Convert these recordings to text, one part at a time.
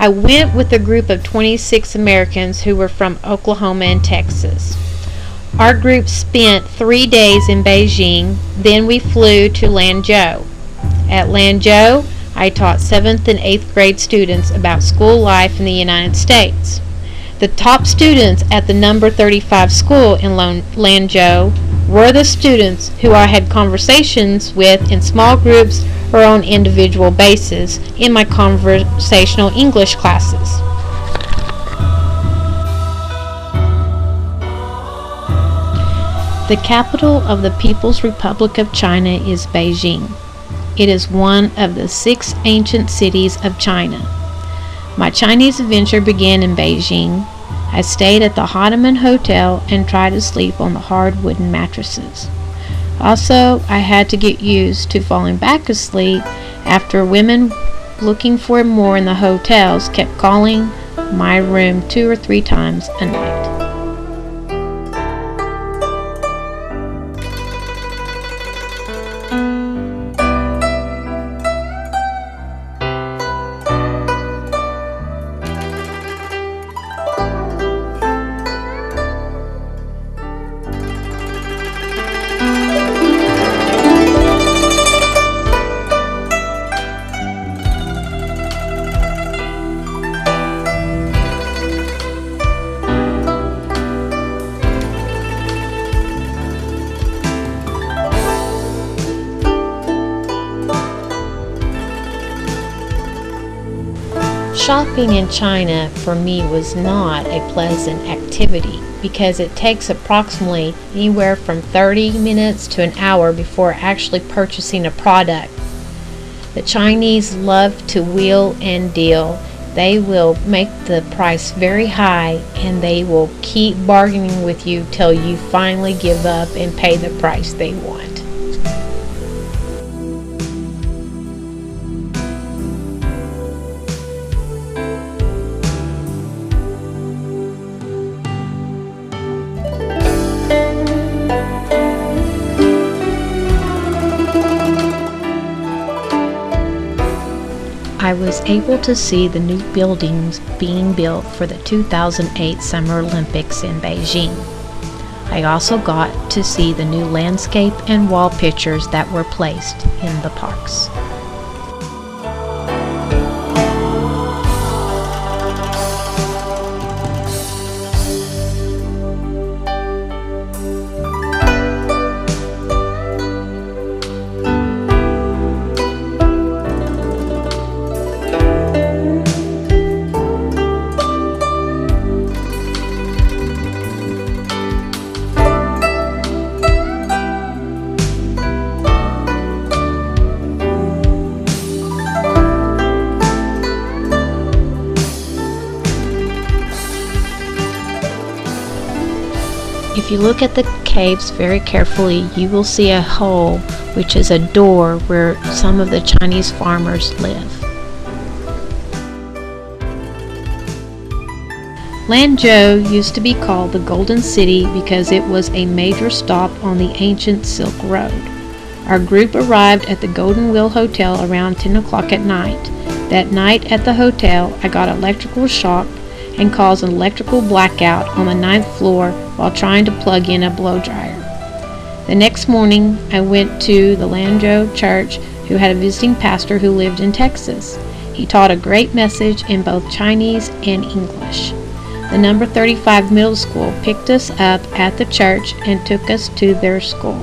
I went with a group of 26 Americans who were from Oklahoma and Texas. Our group spent 3 days in Beijing, then we flew to Lanzhou. At Lanzhou, I taught 7th and 8th grade students about school life in the United States. The top students at the number 35 school in Lanzhou were the students who I had conversations with in small groups or on individual basis in my conversational English classes. The capital of the People's Republic of China is Beijing. It is one of the 6 ancient cities of China. My Chinese adventure began in Beijing. I stayed at the Ottoman Hotel and tried to sleep on the hard wooden mattresses. Also, I had to get used to falling back asleep after women looking for more in the hotels kept calling my room 2 or 3 times a night. Shopping in China for me was not a pleasant activity because it takes approximately anywhere from 30 minutes to an hour before actually purchasing a product. The Chinese love to wheel and deal. They will make the price very high and they will keep bargaining with you till you finally give up and pay the price they want. I was able to see the new buildings being built for the 2008 Summer Olympics in Beijing. I also got to see the new landscape and wall pictures that were placed in the parks. If you look at the caves very carefully, you will see a hole, which is a door where some of the Chinese farmers live. Lanzhou used to be called the Golden City because it was a major stop on the ancient Silk Road. Our group arrived at the Golden Wheel Hotel around 10 o'clock at night. That night at the hotel, I got electrical shock and caused an electrical blackout on the 9th floor while trying to plug in a blow dryer. The next morning, I went to the Lanzhou church, who had a visiting pastor who lived in Texas. He taught a great message in both Chinese and English. The number 35 middle school picked us up at the church and took us to their school.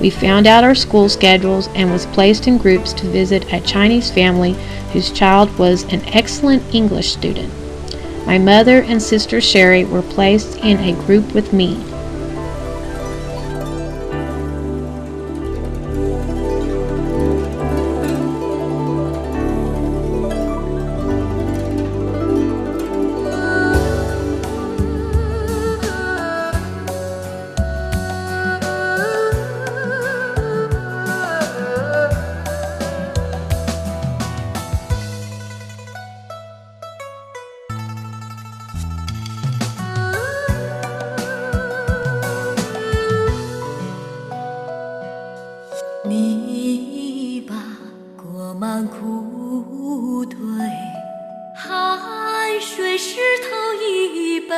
We found out our school schedules and was placed in groups to visit a Chinese family whose child was an excellent English student. My mother and sister Shari were placed in a group with me. 石头一杯，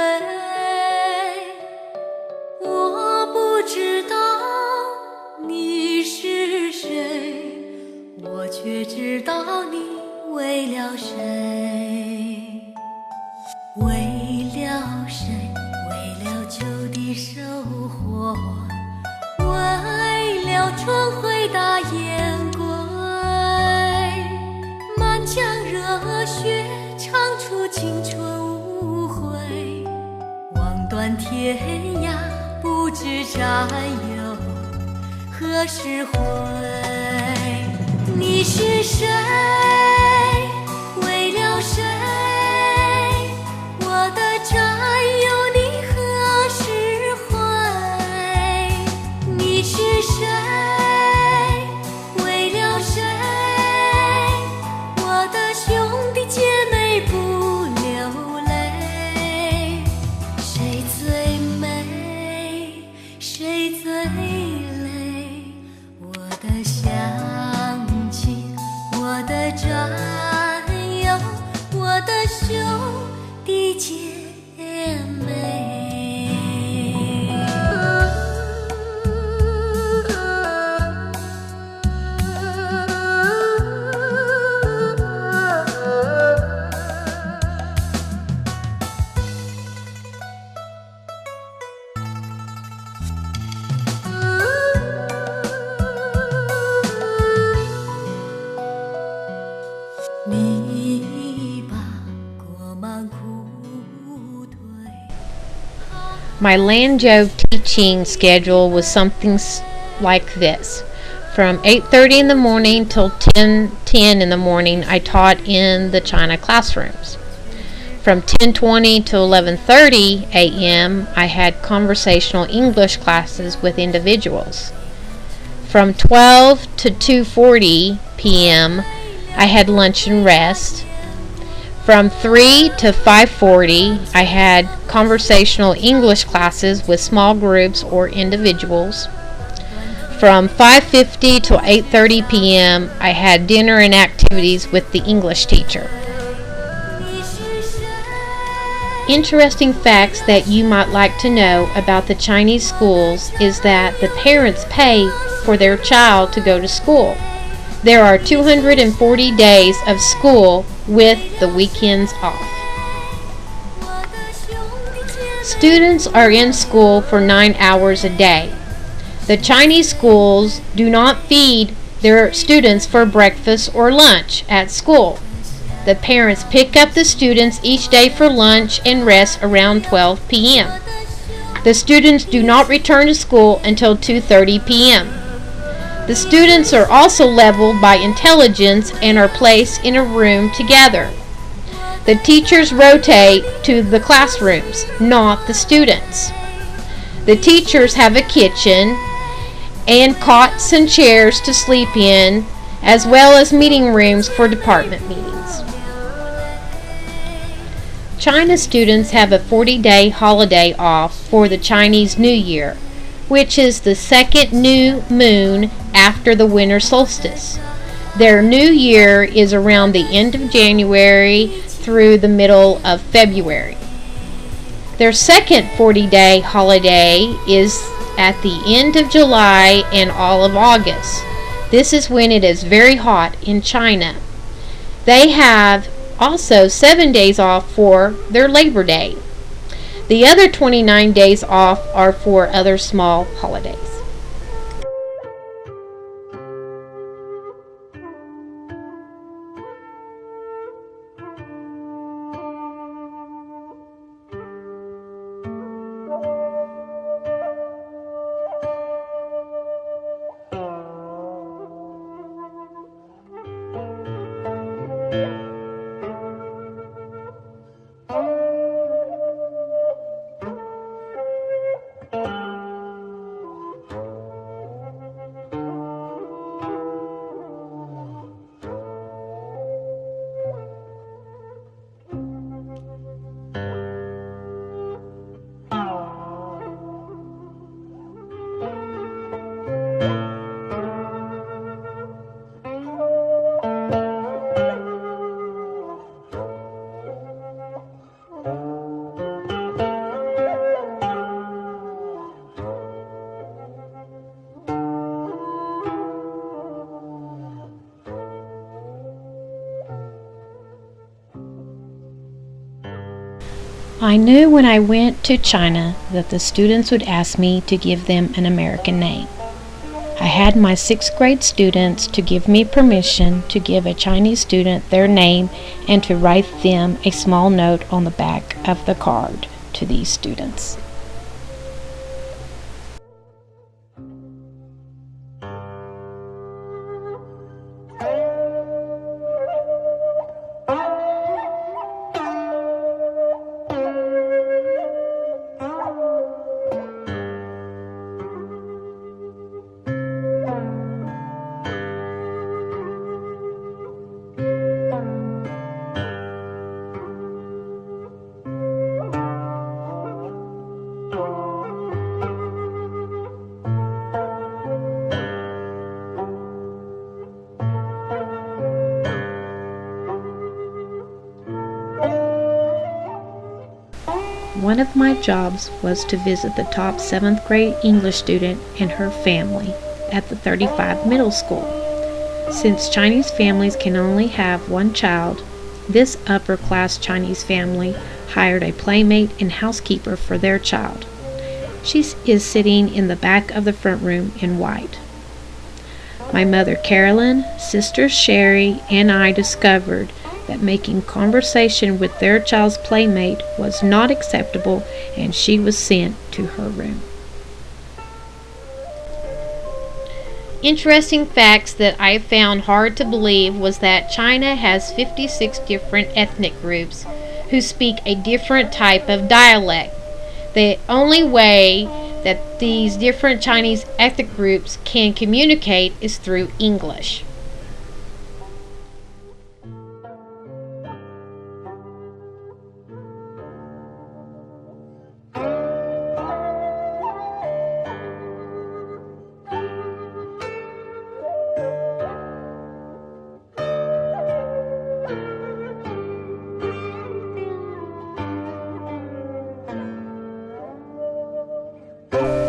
我不知道你是谁，我却知道你为了谁，为了谁，为了秋的收获，为了春回大雁归，满腔热血唱出青春无悔，望断天涯不知战友何时回。你是谁？为了谁？我的战友你何时回？你是谁？为了谁？我的兄弟姐妹不流泪，谁最美？谁最累？我的乡亲，我的战友，我的兄弟姐妹。你把过满裤腿。 My Lanzhou teaching schedule was something like this. From 8:30 in the morning till 10:10 in the morning, I taught in the China classrooms. From 10:20 to 11:30 a.m., I had conversational English classes with individuals. From 12 to 2:40 p.m., I had lunch and rest. From 3 to 5:40, I had conversational English classes with small groups or individuals. From 5:50 to 8:30 p.m., I had dinner and activities with the English teacher. Interesting facts that you might like to know about the Chinese schools is that the parents pay for their child to go to school. There are 240 days of school with the weekends off. Students are in school for 9 hours a day. The Chinese schools do not feed their students for breakfast or lunch at school. The parents pick up the students each day for lunch and rest around 12 p.m. The students do not return to school until 2:30 p.m. The students are also leveled by intelligence and are placed in a room together. The teachers rotate to the classrooms, not the students. The teachers have a kitchen and cots and chairs to sleep in, as well as meeting rooms for department meetings. China students have a 40-day holiday off for the Chinese New Year, which is the second new moon after the winter solstice. Their new year is around the end of January through the middle of February. Their second 40-day holiday is at the end of July and all of August. This is when it is very hot in China. They have also 7 days off for their Labor Day. The other 29 days off are for other small holidays. I knew when I went to China that the students would ask me to give them an American name. I had my 6th grade students to give me permission to give a Chinese student their name and to write them a small note on the back of the card to these students. One of my jobs was to visit the top 7th grade English student and her family at the 35 middle school. Since Chinese families can only have one child, this upper-class Chinese family hired a playmate and housekeeper for their child. She is sitting in the back of the front room in white. My mother Carolyn, sister Shari, and I discovered that making conversation with their child's playmate was not acceptable, and she was sent to her room. Interesting facts that I found hard to believe was that China has 56 different ethnic groups who speak a different type of dialect. The only way that these different Chinese ethnic groups can communicate is through English.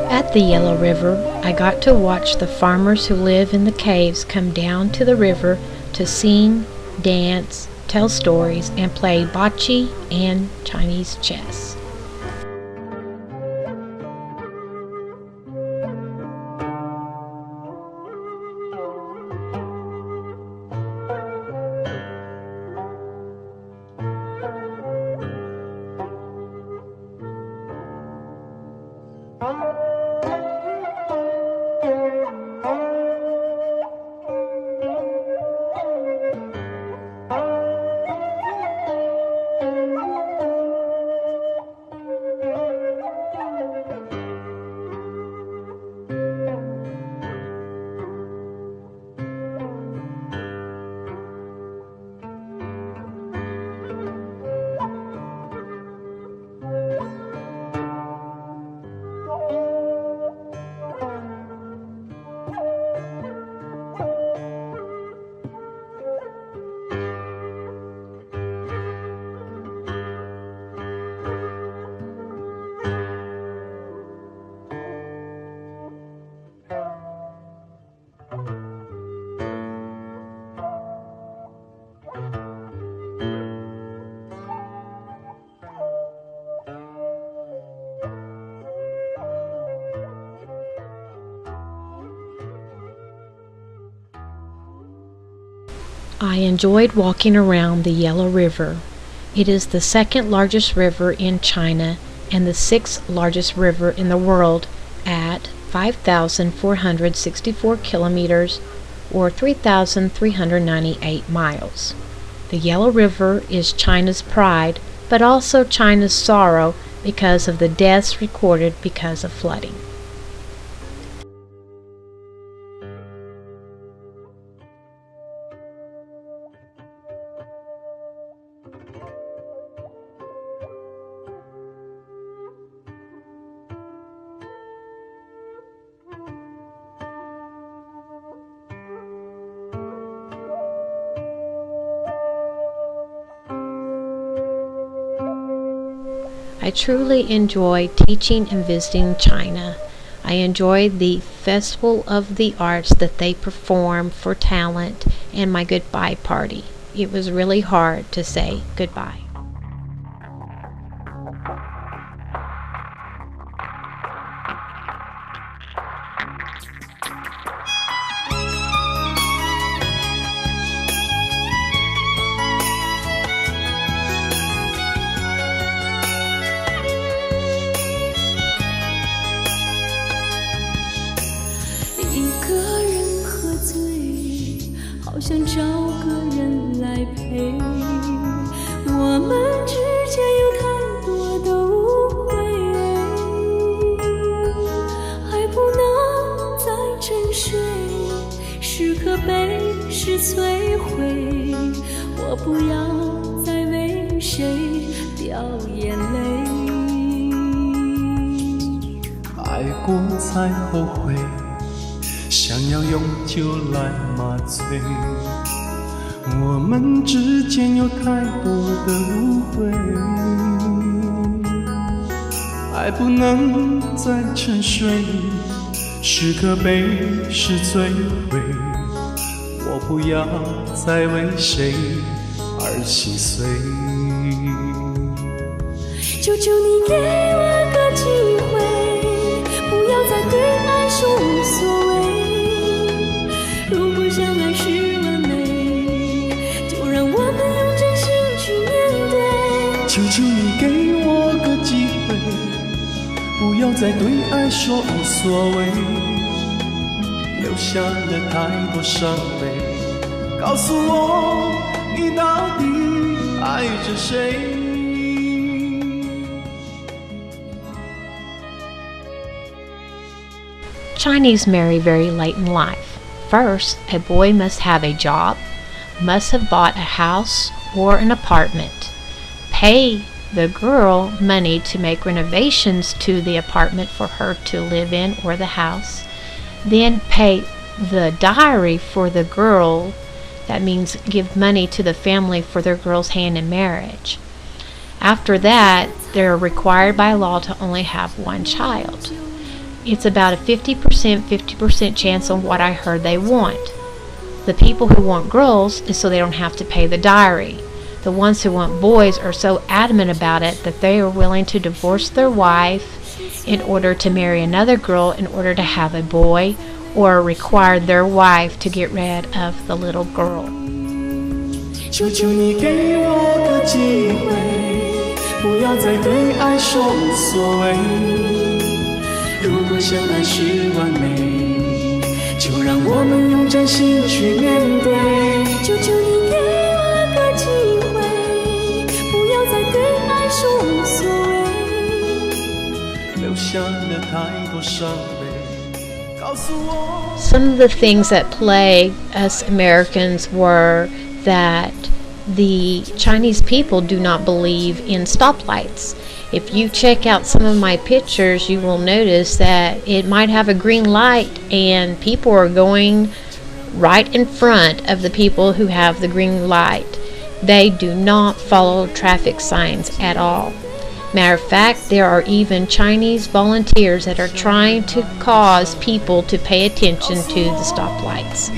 At the Yellow River, I got to watch the farmers who live in the caves come down to the river to sing, dance, tell stories, and play bocce and Chinese chess. I enjoyed walking around the Yellow River. It is the 2nd largest river in China and the 6th largest river in the world at 5,464 kilometers or 3,398 miles. The Yellow River is China's pride, but also China's sorrow because of the deaths recorded because of flooding. I truly enjoy teaching and visiting China. I enjoyed the Festival of the Arts that they perform for talent and my goodbye party. It was really hard to say goodbye. 谁掉眼泪。爱过才后悔，想要用酒来麻醉。我们之间有太多的误会，爱不能再沉睡，是可悲是罪悔。我不要再为谁而心碎。求求你给我个机会，不要再对爱说无所谓。如果相爱是完美，就让我们用真心去面对。求求你给我个机会，不要再对爱说无所谓，留下了太多伤悲。告诉我，你到底爱着谁？Chinese marry very late in life. First, a boy must have a job, must have bought a house or an apartment, pay the girl money to make renovations to the apartment for her to live in or the house, then pay the dowry for the girl. That means give money to the family for their girl's hand in marriage. After that, they're required by law to only have one child. It's about a 50% chance on what I heard they want. The people who want girls is so they don't have to pay the dowry. The ones who want boys are so adamant about it that they are willing to divorce their wife in order to marry another girl in order to have a boy, or require their wife to get rid of the little girl. 求求你给我个机会，不要再对爱说无所谓。如果相爱是完美，就让我们用真心去面对。求求你给我个机会，不要再对爱说无所谓，留下了太多伤悲。告诉我。Some of the things that plagued us Americans were that the Chinese people do not believe in stoplights. If you check out some of my pictures, you will notice that it might have a green light and people are going right in front of the people who have the green light. They do not follow traffic signs at all. Matter of fact, there are even Chinese volunteers that are trying to cause people to pay attention to the stoplights.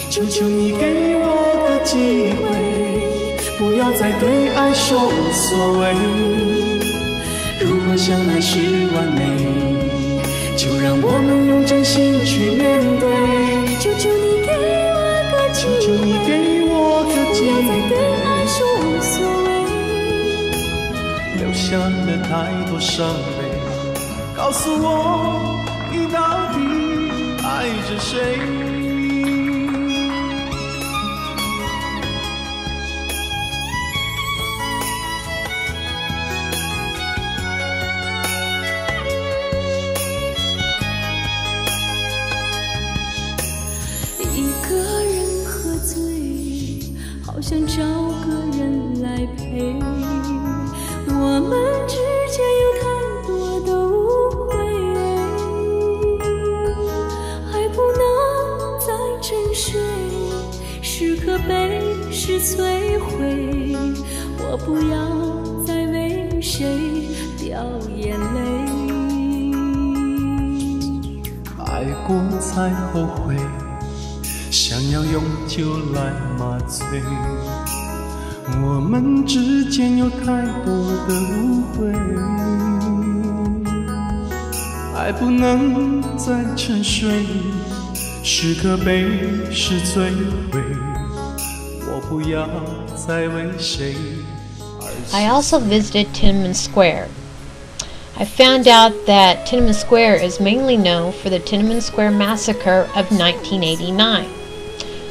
求求你给我个机会，不要再对爱说无所谓。如果相爱是完美，就让我们用真心去面对。求求你给我个机会，求求你给我个机不要再对爱说无所谓，留下了太多伤悲。告诉我，你到底爱着谁？好想找个人来陪，我们之间有太多的误会，爱不能再沉睡，是可悲是摧毁，我不要再为谁掉眼泪。爱过才后悔，想要用酒来麻醉。我们之间有太多的误会，爱不能再沉睡，是可悲是罪悔。我不要再为谁而心碎。 I also visited Tiananmen Square. I found out that Tiananmen Square is mainly known for the Tiananmen Square Massacre of 1989,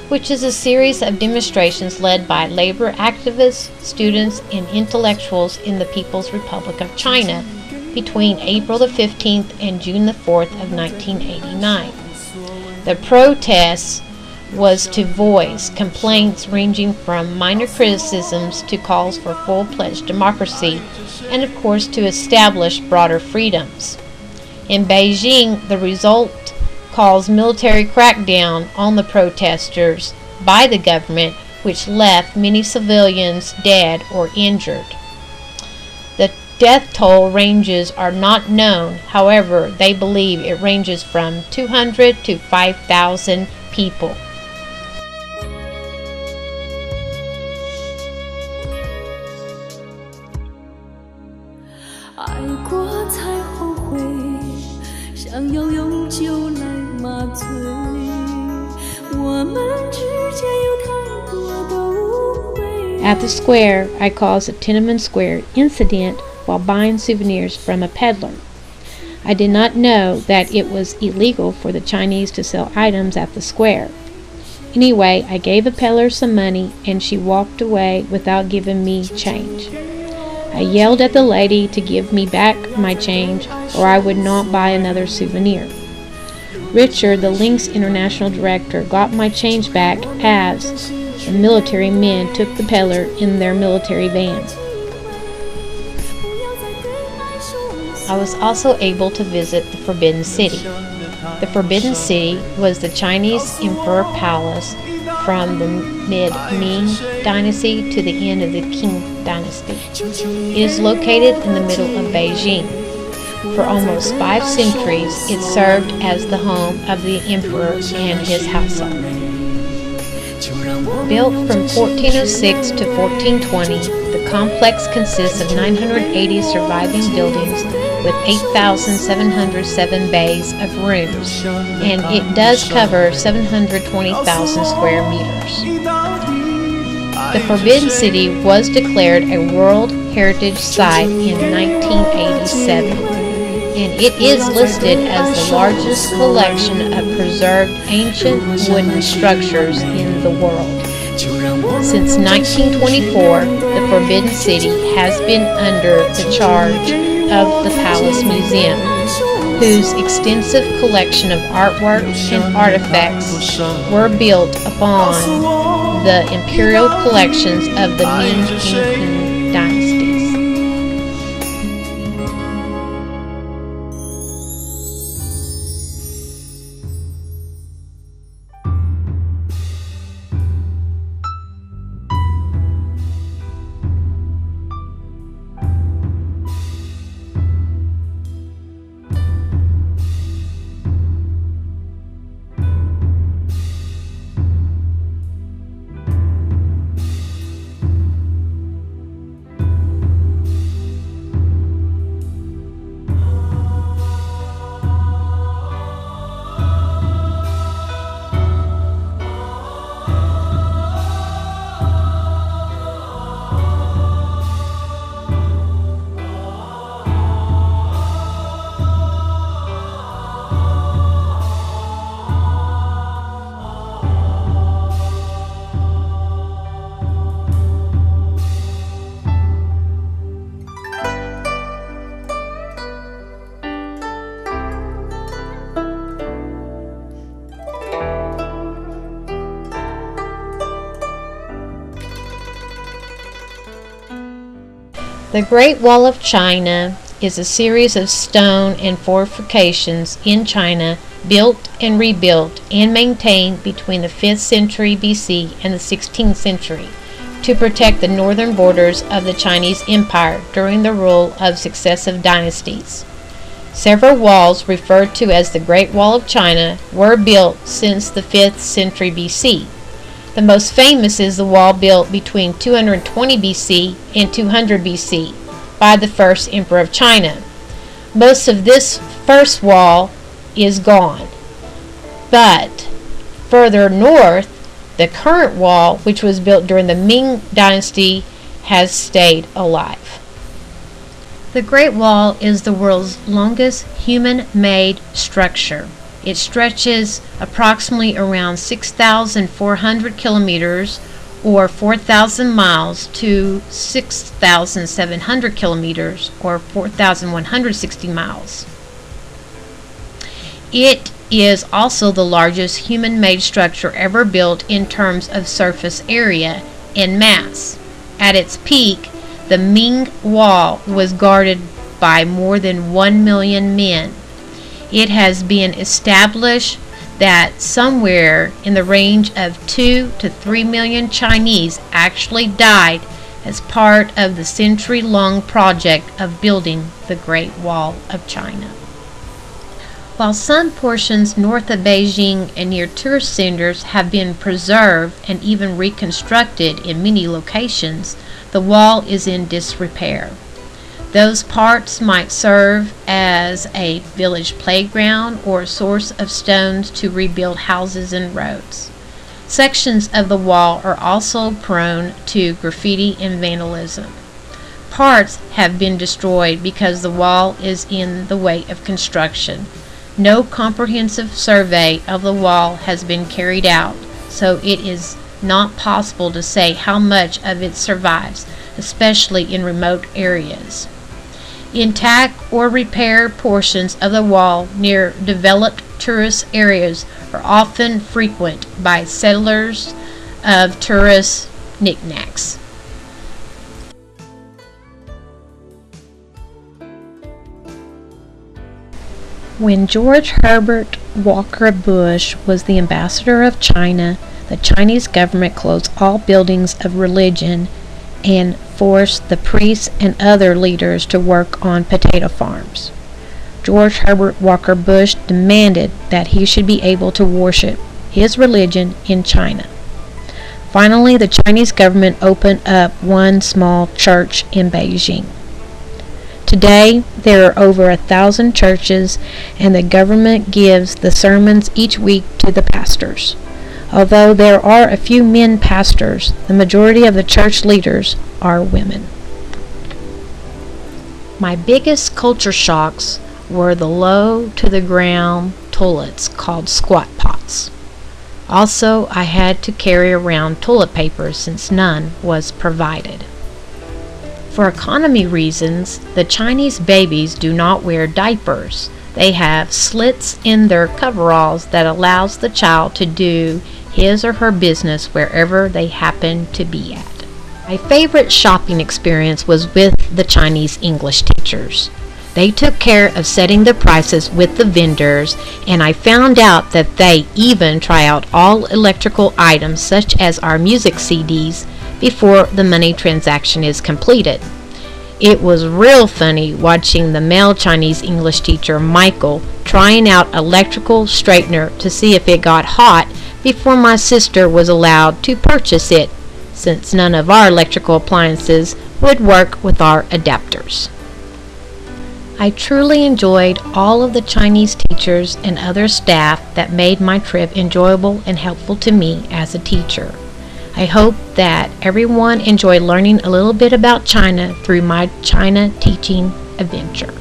which is a series of demonstrations led by labor activists, students, and intellectuals in the People's Republic of China between April the 15th and June the 4th of 1989. The protests was to voice complaints ranging from minor criticisms to calls for full-fledged democracy, and of course to establish broader freedoms. In Beijing, the result caused military crackdown on the protesters by the government, which left many civilians dead or injured. The death toll ranges are not known, however, they believe it ranges from 200 to 5,000 people. At the square, I caused a Tiananmen Square incident while buying souvenirs from a peddler. I did not know that it was illegal for the Chinese to sell items at the square. Anyway, I gave a peddler some money and she walked away without giving me change. I yelled at the lady to give me back my change or I would not buy another souvenir. Richard, the Lynx International director, got my change back as the military men took the peddler in their military van. I was also able to visit the Forbidden City. The Forbidden City was the Chinese Emperor Palace from the mid-Ming Dynasty to the end of the Qing Dynasty. It is located in the middle of Beijing. For almost 5 centuries, it served as the home of the emperor and his household. Built from 1406 to 1420, the complex consists of 980 surviving buildings with 8,707 bays of rooms, and it does cover 720,000 square meters. The Forbidden City was declared a World Heritage Site in 1987, and it is listed as the largest collection of preserved ancient wooden structures in the world. Since 1924, the Forbidden City has been under the charge of the Palace Museum, whose extensive collection of artwork and artifacts were built upon the imperial collections of the Ming and Qing dynasties. The Great Wall of China is a series of stone and fortifications in China built and rebuilt and maintained between the 5th century BC and the 16th century to protect the northern borders of the Chinese Empire during the rule of successive dynasties. Several walls referred to as the Great Wall of China were built since the 5th century BC. The most famous is the wall built between 220 BC and 200 BC by the first emperor of China. Most of this first wall is gone, but further north, the current wall, which was built during the Ming Dynasty, has stayed alive. The Great Wall is the world's longest human-made structure. It stretches approximately around 6,400 kilometers or 4,000 miles to 6,700 kilometers or 4,160 miles. It is also the largest human-made structure ever built in terms of surface area and mass. At its peak, the Ming Wall was guarded by more than 1 million men. It has been established that somewhere in the range of 2 to 3 million Chinese actually died as part of the century-long project of building the Great Wall of China. While some portions north of Beijing and near tourist centers have been preserved and even reconstructed in many locations, the wall is in disrepair. Those parts might serve as a village playground or a source of stones to rebuild houses and roads. Sections of the wall are also prone to graffiti and vandalism. Parts have been destroyed because the wall is in the way of construction. No comprehensive survey of the wall has been carried out, so it is not possible to say how much of it survives, especially in remote areas. Intact or repaired portions of the wall near developed tourist areas are often frequented by settlers of tourist knickknacks. When George Herbert Walker Bush was the ambassador of China, the Chinese government closed all buildings of religion and forced the priests and other leaders to work on potato farms. George Herbert Walker Bush demanded that he should be able to worship his religion in China. Finally, the Chinese government opened up one small church in Beijing. Today, there are over 1,000 churches, and the government gives the sermons each week to the pastors. Although there are a few men pastors, the majority of the church leaders are women. My biggest culture shocks were the low-to-the-ground toilets called squat pots. Also, I had to carry around toilet paper since none was provided. For economy reasons, the Chinese babies do not wear diapers. They have slits in their coveralls that allows the child to do his or her business wherever they happen to be at. My favorite shopping experience was with the Chinese English teachers. They took care of setting the prices with the vendors, and I found out that they even try out all electrical items such as our music CDs before the money transaction is completed. It was real funny watching the male Chinese English teacher Michael trying out electrical straightener to see if it got hot before my sister was allowed to purchase it, since none of our electrical appliances would work with our adapters. I truly enjoyed all of the Chinese teachers and other staff that made my trip enjoyable and helpful to me as a teacher. I hope that everyone enjoyed learning a little bit about China through my China teaching adventure.